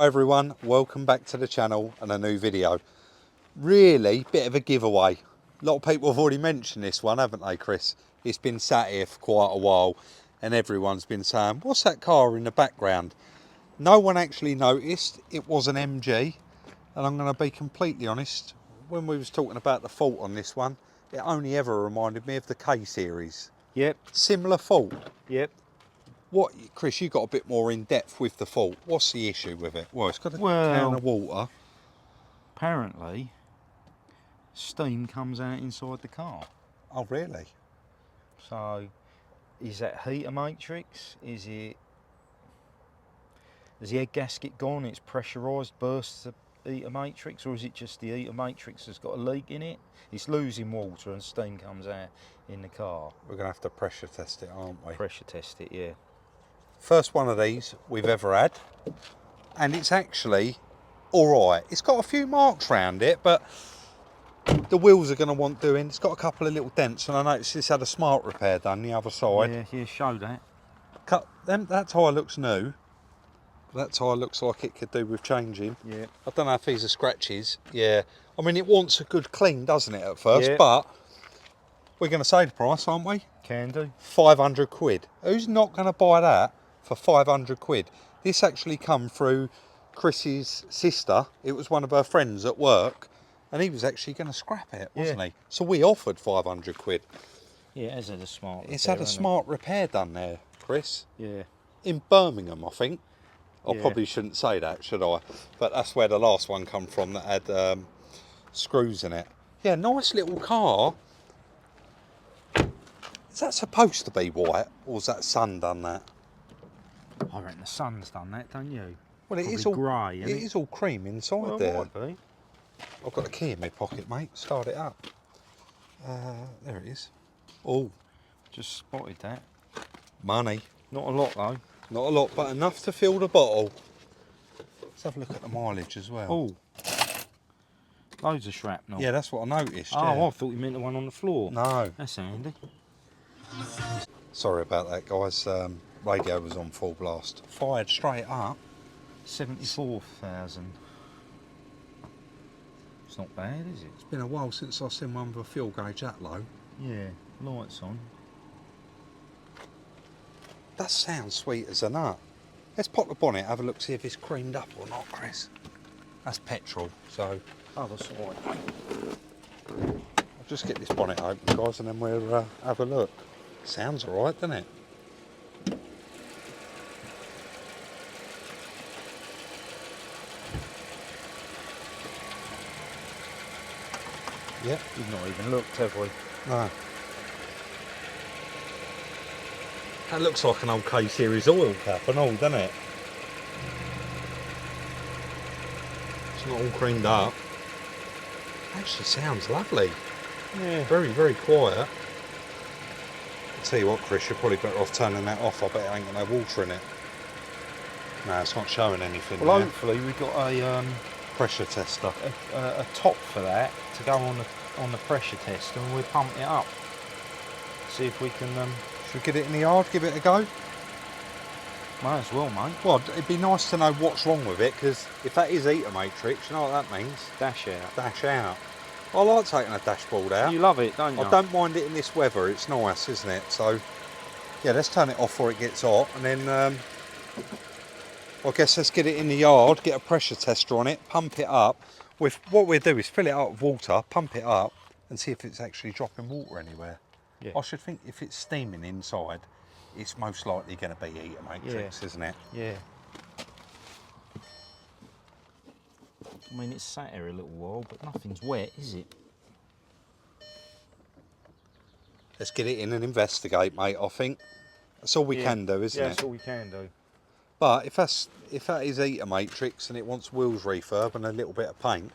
Hi everyone, welcome back to the channel and a new video. Really, bit of a giveaway. A lot of people have already mentioned this one, haven't they, Chris? It's been sat here for quite a while and everyone's been saying, what's that car in the background? No one actually noticed. It was an MG, and I'm going to be completely honest, when we was talking about the fault on this one, it only ever reminded me of the K series. Yep. Similar fault. Yep. What, Chris, you got a bit more in depth with the fault. What's the issue with it? Well, it's got a can of water. Apparently, steam comes out inside the car. Oh, really? So, is that heater matrix? Is the air gasket gone? It's pressurised, bursts the heater matrix, or is it just the heater matrix that's got a leak in it? It's losing water and steam comes out in the car. We're going to have to pressure test it, aren't we? Pressure test it, yeah. First one of these we've ever had, and it's actually all right. It's got a few marks around it, but the wheels are going to want doing. It's got a couple of little dents, and I noticed this had a smart repair done the other side. Yeah, show that. That tyre looks new. That tyre looks like it could do with changing. Yeah. I don't know if these are scratches. Yeah. I mean, it wants a good clean, doesn't it, at first? Yeah. But we're going to say the price, aren't we? Can do. 500 quid. Who's not going to buy that for 500 quid? This actually come through Chris's sister. It was one of her friends at work, and he was actually going to scrap it, wasn't he? So we offered 500 quid. Yeah, it has had a smart repair. It's had a smart repair done there, Chris. Yeah. In Birmingham, I think. I Yeah. probably shouldn't say that, should I? But that's where the last one come from that had screws in it. Yeah, nice little car. Is that supposed to be white, or is that sun done that? I reckon the sun's done that, don't you? Well, it Probably is all grey. It is all cream inside Well, there. might be. I've got the key in my pocket, mate. Start it up. There it is. Oh, Just spotted that. money. Not a lot though. Not a lot, but enough to fill the bottle. Let's have a look at the mileage as well. Oh, loads of shrapnel. Yeah, that's what I noticed. Oh, yeah. I thought you meant the one on the floor. No. That's handy. Sorry about that, guys. Radio was on full blast. Fired straight up. 74,000. It's not bad, is it? It's been a while since I've seen one with a fuel gauge that low. Yeah, lights on. That sounds sweet as a nut. Let's pop the bonnet, have a look, see if it's creamed up or not, Chris. That's petrol, so Oh, that's all right. I'll just get this bonnet open, guys, and then we'll have a look. Sounds all right, doesn't it? Yep. We've not even looked, have we? No. That looks like an old K series oil cap and all, doesn't it? It's not all creamed up. Actually sounds lovely. Yeah. Very, very quiet. I'll tell you what, Chris, you're probably better off turning that off. I bet it ain't got no water in it. No, it's not showing anything. Well, there. hopefully we've got a Pressure tester. a top for that to go on the pressure test, and we'll pump it up. See if we can. Should we get it in the yard, give it a go? Might as well, mate. Well, it'd be nice to know what's wrong with it, because if that is heater matrix, you know what that means? Dash out. Dash out. I like taking a dashboard out. You love it, don't you? I don't mind it in this weather, it's nice, isn't it? So, yeah, let's turn it off before it gets hot, and then I guess let's get it in the yard, get a pressure tester on it, pump it up. With what we'll do is fill it up with water, pump it up, and see if it's actually dropping water anywhere. Yeah. I should think if it's steaming inside, it's most likely going to be heater matrix, isn't it? Yeah. I mean, it's sat here a little while, but nothing's wet, is it? Let's get it in and investigate, mate, I think. That's all we can do, isn't it? That's all we can do. But if that is heater matrix and it wants wheels refurb and a little bit of paint,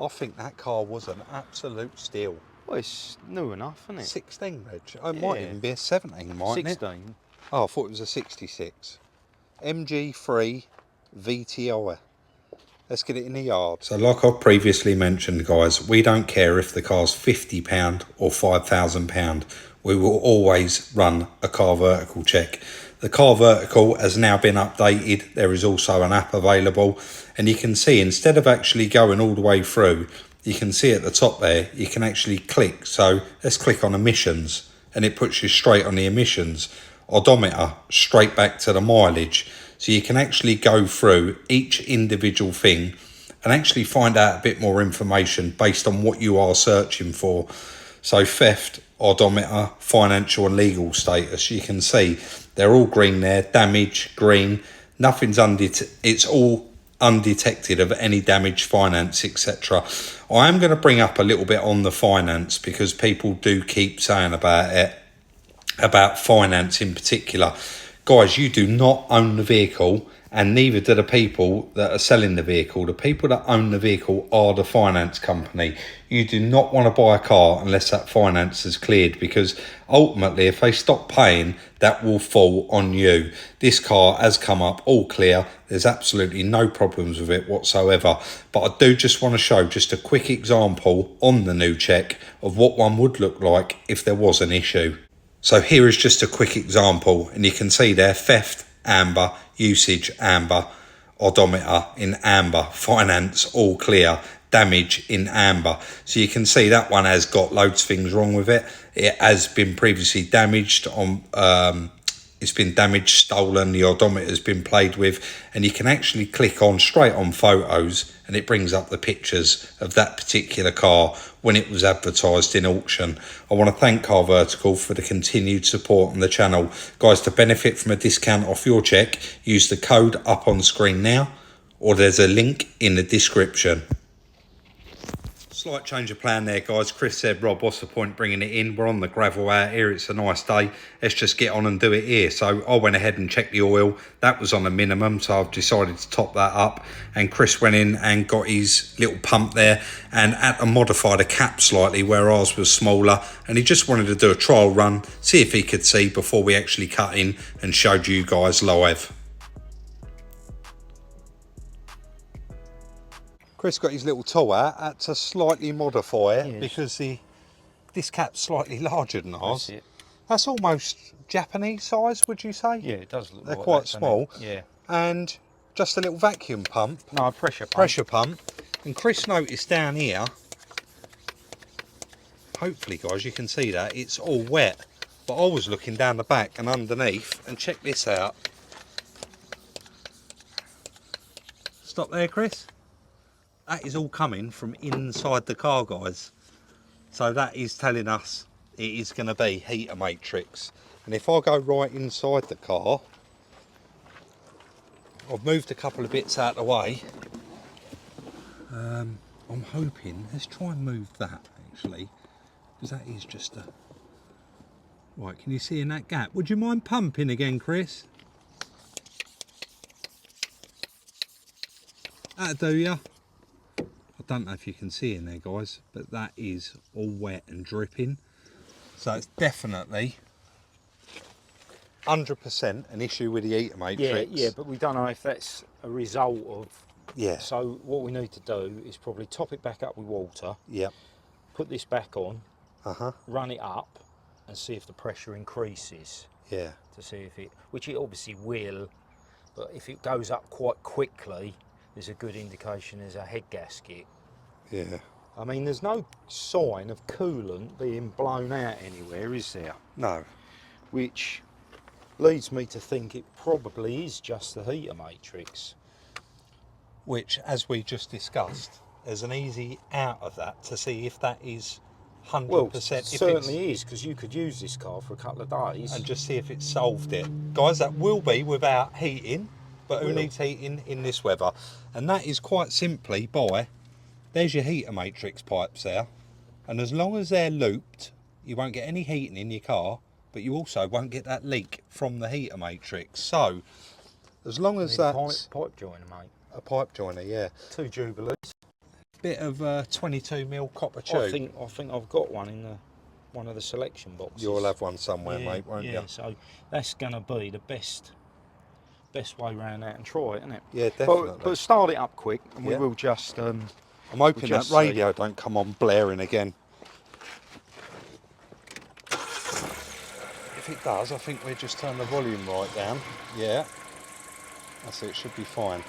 I think that car was an absolute steal. Well, it's new enough, isn't it? 16, Reg. It might even be a 17, mightn't it? 16. Oh, I thought it was a 66. MG3 VTI. Let's get it in the yard. So like I've previously mentioned, guys, we don't care if the car's £50 or £5,000. We will always run a car vertical check. The car vertical has now been updated. There is also an app available, and you can see instead of actually going all the way through, you can see at the top there, you can actually click. So let's click on emissions, and it puts you straight on the emissions. Odometer, straight back to the mileage. So you can actually go through each individual thing and actually find out a bit more information based on what you are searching for. So theft, odometer, financial and legal status, you can see they're all green there. Damage, green, nothing's it's all undetected of any damage, finance, etc. I am going to bring up a little bit on the finance because people do keep saying about it, about finance in particular. Guys, you do not own the vehicle, and neither do the people that are selling the vehicle. The people that own the vehicle are the finance company. You do not want to buy a car unless that finance is cleared, because ultimately if they stop paying, that will fall on you. This car has come up all clear. There's absolutely no problems with it whatsoever. But I do just want to show just a quick example on the new check of what one would look like if there was an issue. So here is just a quick example, and you can see there, theft, amber, usage, amber, odometer in amber, finance all clear, damage in amber. So you can see that one has got loads of things wrong with it. It has been previously damaged on it's been damaged, stolen, the odometer has been played with, and you can actually click on straight on photos and it brings up the pictures of that particular car when it was advertised in auction. I want to thank Car Vertical for the continued support on the channel. Guys, to benefit from a discount off your check, use the code up on screen now, or there's a link in the description. Slight change of plan there, guys. Chris said, Rob, what's the point bringing it in? We're on the gravel out here. It's a nice day. Let's just get on and do it here. So I went ahead and checked the oil. That was on a minimum, so I've decided to top that up. And Chris went in and got his little pump there and had to modify the cap slightly where ours was smaller. And he just wanted to do a trial run, see if he could see before we actually cut in and showed you guys live. Chris got his little tool out, had to slightly modify it because this cap's slightly larger than ours. That's almost Japanese size, would you say? Yeah, it does look They're like quite that, small. Yeah. And just a little vacuum pump. No, pressure pump. Pressure pump. And Chris noticed down here, hopefully guys you can see that, it's all wet. But I was looking down the back and underneath, and check this out. Stop there, Chris. That is all coming from inside the car, guys. So that is telling us it is going to be heater matrix. And if I go right inside the car, I've moved a couple of bits out of the way. I'm hoping, let's try and move that actually, because that is just a... Right, can you see in that gap? Would you mind pumping again, Chris? That'll do ya. I don't know if you can see in there, guys, but that is all wet and dripping. So it's definitely 100% an issue with the heater matrix. Yeah, but we don't know if that's a result of... Yeah. So what we need to do is probably top it back up with water. Yep. Put this back on. Uh-huh. Run it up and see if the pressure increases. Yeah. To see if it... Which it obviously will, but if it goes up quite quickly, there's a good indication there's a head gasket. Yeah. I mean, there's no sign of coolant being blown out anywhere, is there? No. Which leads me to think it probably is just the heater matrix. Which, as we just discussed, there's an easy out of that to see if that is 100%. Well, it certainly is, because you could use this car for a couple of days. And just see if it solved it. Guys, that will be without heating, but who needs heating in this weather? And that is quite simply by... There's your heater matrix pipes there, and as long as they're looped, you won't get any heating in your car, but you also won't get that leak from the heater matrix. So, as long as that's... Pipe joiner, mate. A pipe joiner, yeah. 2 Jubilees. Bit of 22mm copper tube. I think I've got one in one of the selection boxes. You'll have one somewhere, mate, won't you? Yeah, so that's going to be the best way round that and try it, isn't it? Yeah, definitely. But start it up quick, and we will just... I'm hoping that radio don't come on blaring again. If if it does, I think we'll just turn the volume right down. Yeah, that's it, should be fine. Do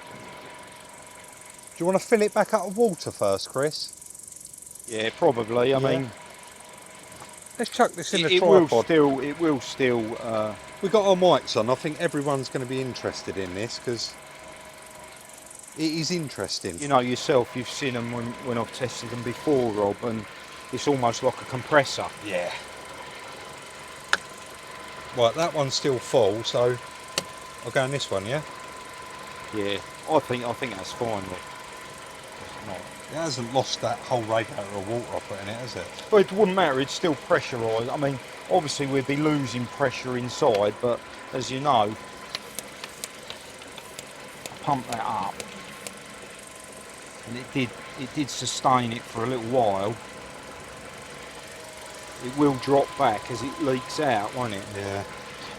you want to fill it back up with water first, Chris? Yeah, probably. I mean, let's chuck this in the it will tripod. still. We've got our mics on. I think everyone's going to be interested in this because it is interesting. You know yourself, you've seen them when I've tested them before, Rob, and it's almost like a compressor. Yeah. Right, that one's still full, so I'll go on this one, yeah? Yeah, I think that's fine. Look. It's not. It hasn't lost that whole radiator of water I put in it, has it? But it wouldn't matter, it's still pressurised. I mean, obviously we'd be losing pressure inside, but as you know, pump that up, and it did sustain it for a little while. It will drop back as it leaks out, won't it? Yeah.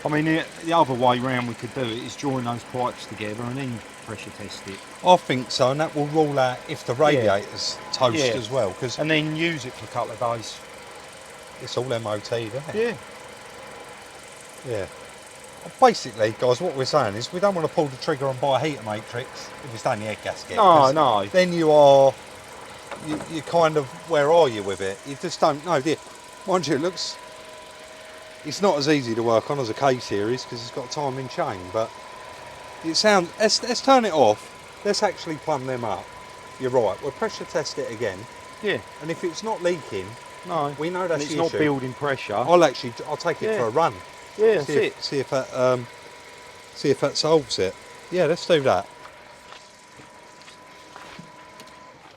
I mean, the other way round we could do it is join those pipes together and then pressure test it. I think so, and that will rule out if the radiator's toast as well. And then use it for a couple of days. It's all MOT, isn't it? Yeah. Yeah. Basically, guys, what we're saying is we don't want to pull the trigger and buy a heater matrix if it's only head gasket. No. Then you kind of, where are you with it? You just don't know, do you? Mind you, it's not as easy to work on as a K series because it's got a timing chain, but it sounds, let's turn it off. Let's actually plumb them up. You're right, we'll pressure test it again. Yeah. And if it's not leaking, no, we know that's and it's the not issue. Building pressure. I'll take it for a run. Yeah, that's it. See if that solves it. Yeah, let's do that.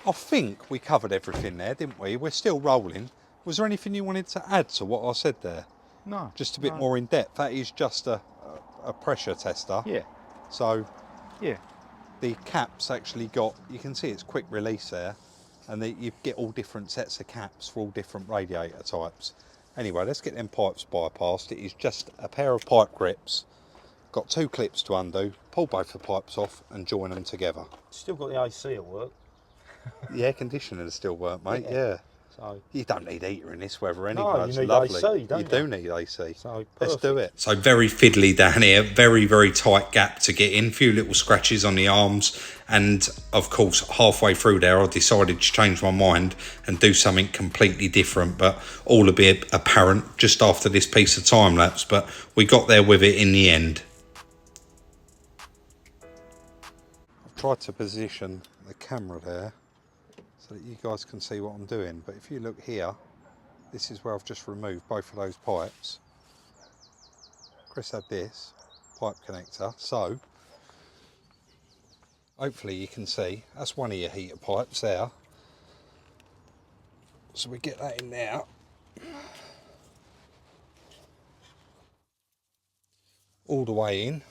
I think we covered everything there, didn't we? We're still rolling. Was there anything you wanted to add to what I said there? No. Just a bit more in depth. That is just a pressure tester. Yeah. So yeah, the cap's actually got, you can see it's quick release there, and you get all different sets of caps for all different radiator types. Anyway, let's get them pipes bypassed. It is just a pair of pipe grips. Got 2 clips to undo. Pull both the pipes off and join them together. Still got the AC at work. The air conditioning will still work, mate. Yeah. So you don't need heater in this weather anyway. No, it's you need lovely. AC, don't you? You do need AC. So let's do it. So very fiddly down here, very, very tight gap to get in, few little scratches on the arms, and of course halfway through there I decided to change my mind and do something completely different, but all a bit apparent just after this piece of time lapse, but we got there with it in the end. I've tried to position the camera there so that you guys can see what I'm doing, but if you look here, this is where I've just removed both of those pipes. Chris had this pipe connector, so hopefully you can see that's one of your heater pipes there. So we get that in there. All the way in.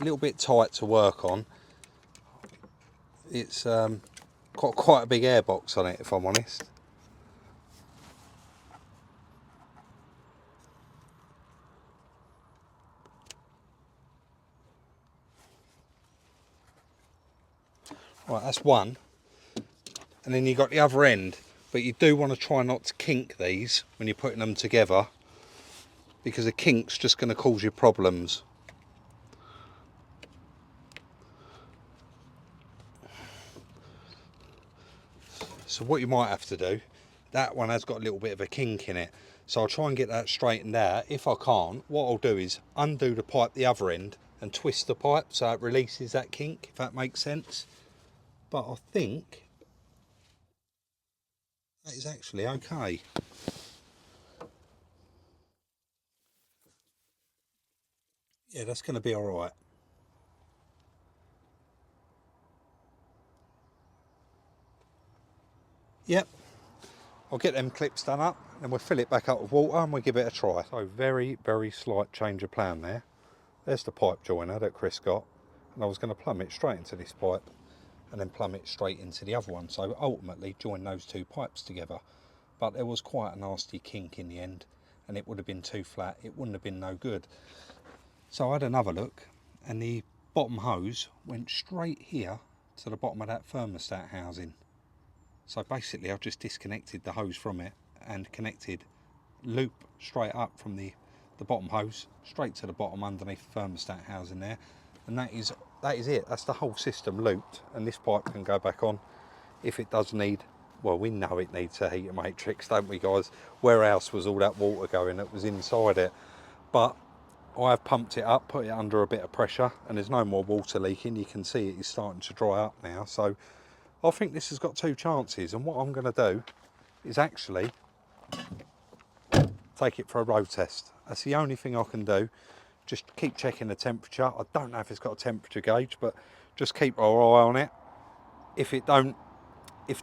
A little bit tight to work on. It's got quite a big air box on it, if I'm honest. Right, that's one. And then you've got the other end, but you do want to try not to kink these when you're putting them together, because a kink's just going to cause you problems. So what you might have to do, that one has got a little bit of a kink in it, so I'll try and get that straightened out. If I can't, what I'll do is undo the pipe the other end and twist the pipe so it releases that kink, if that makes sense. But I think that is actually okay. Yeah, that's going to be all right. Yep, I'll get them clips done up and we'll fill it back up with water and we'll give it a try. So very, very slight change of plan there. There's the pipe joiner that Chris got, and I was going to plumb it straight into this pipe and then plumb it straight into the other one. So ultimately join those 2 pipes together. But there was quite a nasty kink in the end and it would have been too flat. It wouldn't have been no good. So I had another look and the bottom hose went straight here to the bottom of that thermostat housing. So basically I've just disconnected the hose from it and connected loop straight up from the bottom hose straight to the bottom underneath the thermostat housing there, and that is it. That's the whole system looped, and this pipe can go back on if it does need, well, we know it needs a heater matrix, don't we guys? Where else was all that water going that was inside it? But I've pumped it up, put it under a bit of pressure, and there's no more water leaking. You can see it is starting to dry up now, so I think this has got 2 chances. And what I'm going to do is actually take it for a road test. That's the only thing I can do. Just keep checking the temperature. I don't know if it's got a temperature gauge, but just keep our eye on it. If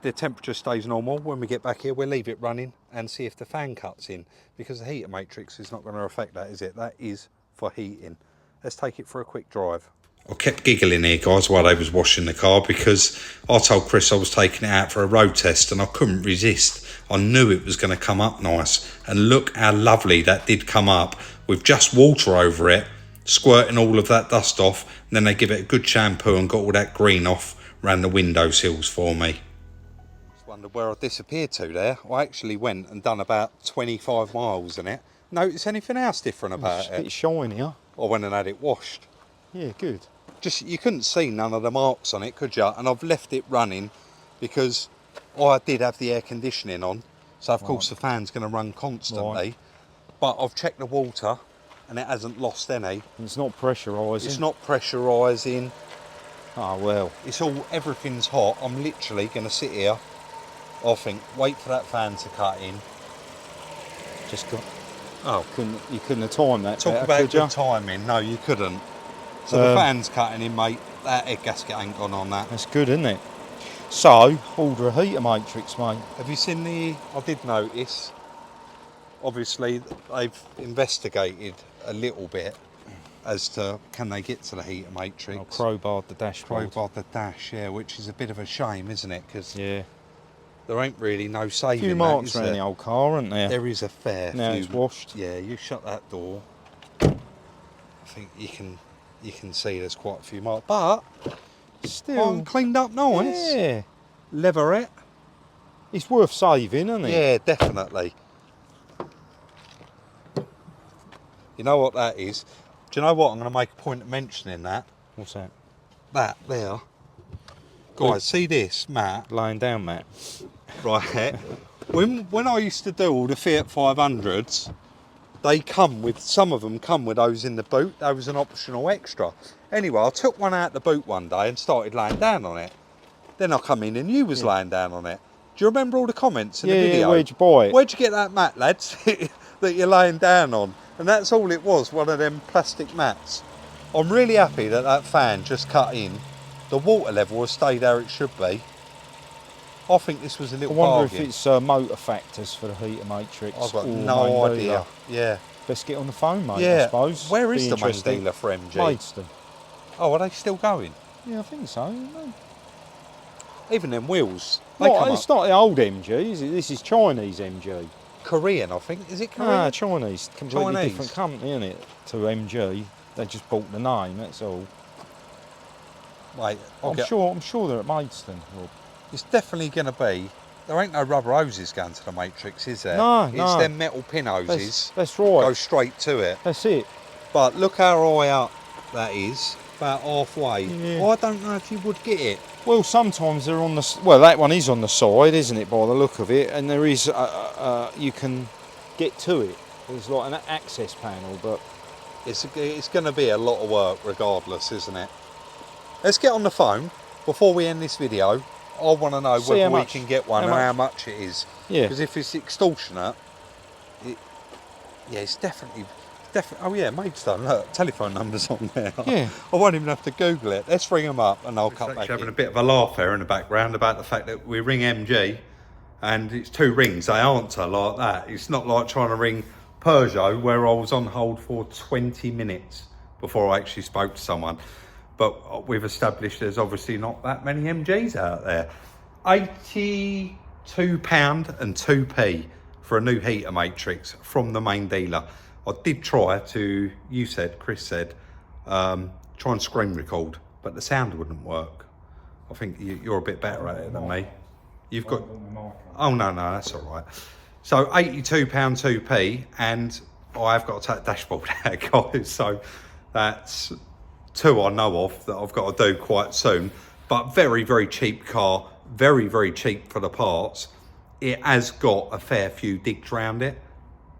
the temperature stays normal, when we get back here, we'll leave it running and see if the fan cuts in, because the heater matrix is not going to affect that, is it? That is for heating. Let's take it for a quick drive. I kept giggling here, guys, while they was washing the car, because I told Chris I was taking it out for a road test and I couldn't resist. I knew it was going to come up nice, and look how lovely that did come up with just water over it, squirting all of that dust off, and then they give it a good shampoo and got all that green off around the window sills for me. Wondered where I disappeared to there. I actually went and done about 25 miles in it. Notice anything else different about it? It's shinier. I went and had it washed. Yeah, good. Just, you couldn't see none of the marks on it, could you? And I've left it running because I did have the air conditioning on, so of course the fan's going to run constantly. Right. But I've checked the water and it hasn't lost any. It's not pressurising. It's not pressurising. Oh well. It's all, everything's hot. I'm literally going to sit here, I think, wait for that fan to cut in. Just got. Oh, You couldn't have timed that. talk better, about could you? good timing. No, you couldn't. So the fan's cutting in, mate. That head gasket ain't gone on that. That's good, isn't it? So, order a heater matrix, mate. Have you seen the? I did notice. Obviously, they've investigated a little bit as to can they get to the heater matrix. Oh, crowbarred the dashboard. Crowbarred the dash, yeah, which is a bit of a shame, isn't it? Because Yeah. there ain't really no saving. A few marks around the old car, aren't there? There is a fair Now few. it's washed. Yeah, you shut that door. I think you can see there's quite a few marks, but Still. cleaned up nice. Yeah. Leverette. It's worth saving, isn't it? Yeah, definitely. You know what that is? Do you know what? I'm going to make a point of mentioning that. What's that? That there. Guys, see this, Matt? Laying down, Matt. Right. When I used to do all the Fiat 500s, they come with, some of them come with those in the boot. That was an optional extra. Anyway, I took one out the boot one day and started laying down on it. Then I come in and you was laying down on it. Do you remember all the comments in the video? Yeah, where'd you buy it? Where'd you get that mat, lads, that you're laying down on? And that's all it was, one of them plastic mats. I'm really happy that that fan just cut in. The water level has stayed how it should be. I think this was a little I wonder bargain. if it's motor factors for the heater matrix. I've got or no main idea. dealer. Yeah. Best get on the phone, mate, Yeah. I suppose. Where is Be the main interesting. dealer for MG? Maidstone. Oh, are they still going? Yeah, I think so. Even them wheels, they Well, come it's up. not the old MG, is it? This is Chinese MG. Korean, I think. Is it Korean? Ah, Chinese. Completely Chinese. different company, isn't it? To MG. They just bought the name, that's all. Wait, I'm sure they're at Maidstone. Rob. it's definitely going to be. There ain't no rubber hoses going to the matrix, is there? No, It's no. them metal pin hoses. That's Go right. straight to it. That's it. But look how high up that is. About halfway. Yeah. Well, I don't know if you would get it. Well, sometimes they're on the... Well, that one is on the side, isn't it, by the look of it? And there is... you can get to it. There's like an access panel, but... It's going to be a lot of work regardless, isn't it? Let's get on the phone before we end this video. I want to know See whether how we much- can get one how and much- how much it is. Yeah. Because if it's extortionate, it's definitely. Oh yeah, Maidstone. Look, telephone numbers on there. Yeah. I won't even have to Google it. Let's ring them up and I'll cut back Having a in. bit of a laugh there in the background about the fact that we ring MG and it's 2 rings, they answer like that. It's not like trying to ring Peugeot where I was on hold for 20 minutes before I actually spoke to someone. But we've established there's obviously not that many MGs out there. £82 and 2p for a new heater matrix from the main dealer. I did try to, Chris said, try and screen record, but the sound wouldn't work. I think you're a bit better at it than me. You've got... Oh, no, that's all right. So £82 2p, and I've got to take the dashboard out, guys. So that's 2 I know of that I've got to do quite soon. But very, very cheap car, very, very cheap for the parts. It has got a fair few digs around it,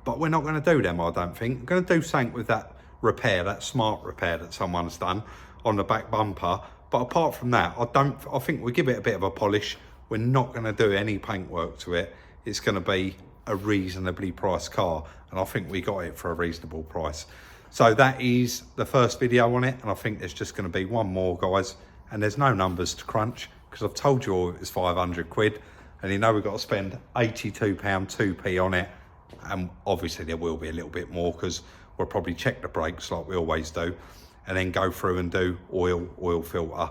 but we're not going to do them, I don't think. I'm going to do something with that repair, that smart repair that someone's done on the back bumper. But apart from that, I think we give it a bit of a polish. We're not going to do any paintwork to it. It's going to be a reasonably priced car, and I think we got it for a reasonable price. So that is the first video on it, and I think there's just going to be one more, guys, and there's no numbers to crunch because I've told you all it was 500 quid, and you know we've got to spend £82 2p on it, and obviously there will be a little bit more because we'll probably check the brakes like we always do, and then go through and do oil filter,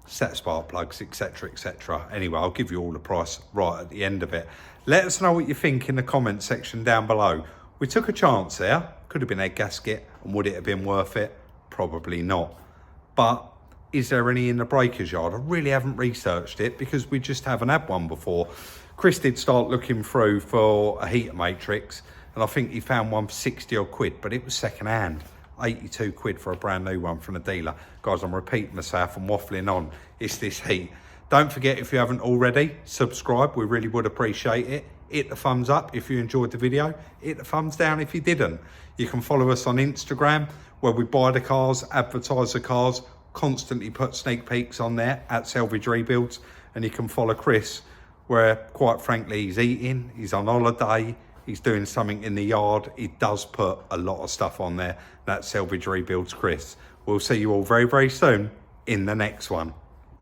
set spark plugs, etc, etc. Anyway, I'll give you all the price right at the end of it. Let us know what you think in the comment section down below. We took a chance there. Could have been a gasket, and would it have been worth it? Probably not. But is there any in the breaker's yard? I really haven't researched it because we just haven't had one before. Chris did start looking through for a heater matrix, and I think he found one for 60 odd quid, but it was second hand. 82 quid for a brand new one from the dealer. Guys, I'm repeating myself and waffling on. It's this heat. Don't forget, if you haven't already, subscribe. We really would appreciate it. Hit the thumbs up if you enjoyed the video. Hit the thumbs down if you didn't. You can follow us on Instagram, where we buy the cars, advertise the cars, constantly put sneak peeks on there at Salvage Rebuilds. And you can follow Chris, where quite frankly he's eating, he's on holiday, he's doing something in the yard. He does put a lot of stuff on there. That's Salvage Rebuilds Chris. We'll see you all very, very soon in the next one.